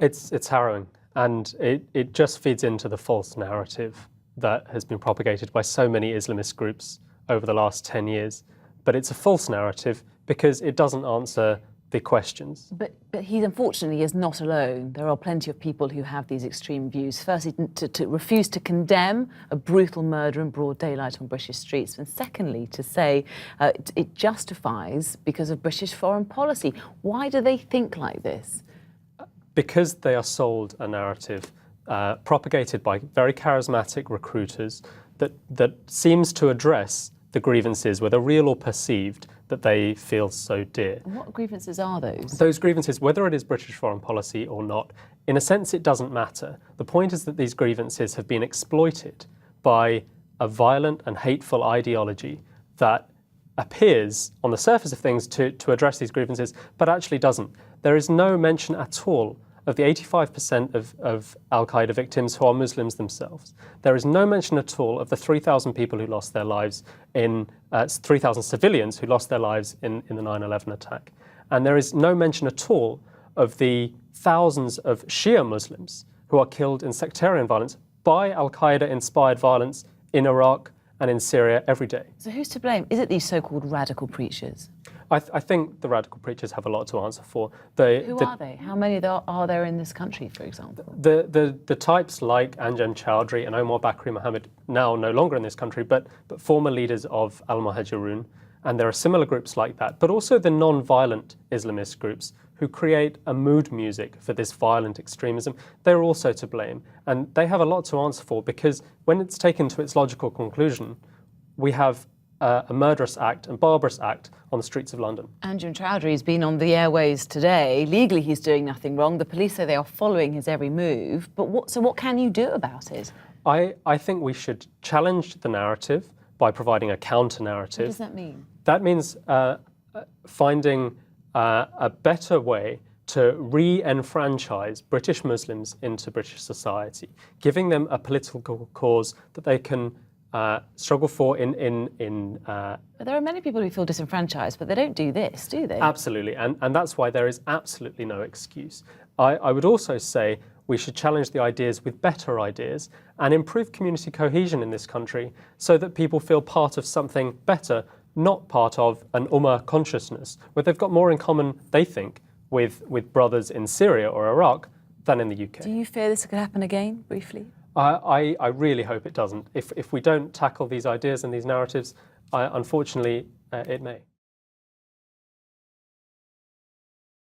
It's harrowing, and it just feeds into the false narrative that has been propagated by so many Islamist groups over the last 10 years. But it's a false narrative because it doesn't answer the questions. But he unfortunately is not alone. There are plenty of people who have these extreme views. Firstly, to refuse to condemn a brutal murder in broad daylight on British streets, and secondly, to say it justifies because of British foreign policy. Why do they think like this? Because they are sold a narrative propagated by very charismatic recruiters that seems to address the grievances, whether real or perceived, that they feel so dear. And what grievances are those? Those grievances, whether it is British foreign policy or not, in a sense it doesn't matter. The point is that these grievances have been exploited by a violent and hateful ideology that appears on the surface of things to address these grievances, but actually doesn't. There is no mention at all of the 85% of al-Qaeda victims who are Muslims themselves. There is no mention at all of the 3,000 people who lost their lives 3,000 civilians who lost their lives in the 9/11 attack. And there is no mention at all of the thousands of Shia Muslims who are killed in sectarian violence by al-Qaeda-inspired violence in Iraq and in Syria every day. So who's to blame? Is it these so-called radical preachers? I think the radical preachers have a lot to answer for. Who are they? How many are there in this country, for example? The types like Anjem Choudary and Omar Bakri Mohammed, now no longer in this country, but former leaders of Al-Muhajirun, and there are similar groups like that, but also the non-violent Islamist groups who create a mood music for this violent extremism. They're also to blame, and they have a lot to answer for, because when it's taken to its logical conclusion, we have a murderous act and barbarous act on the streets of London. Anjem Choudary has been on the airways today. Legally, he's doing nothing wrong. The police say they are following his every move. But what can you do about it? I think we should challenge the narrative by providing a counter-narrative. What does that mean? That means finding a better way to re-enfranchise British Muslims into British society, giving them a political cause that they can struggle for But there are many people who feel disenfranchised, but they don't do this, do they? Absolutely, and that's why there is absolutely no excuse. I would also say we should challenge the ideas with better ideas and improve community cohesion in this country so that people feel part of something better, not part of an Ummah consciousness, where they've got more in common, they think, with brothers in Syria or Iraq than in the UK. Do you fear this could happen again, briefly? I really hope it doesn't. If we don't tackle these ideas and these narratives, unfortunately, it may.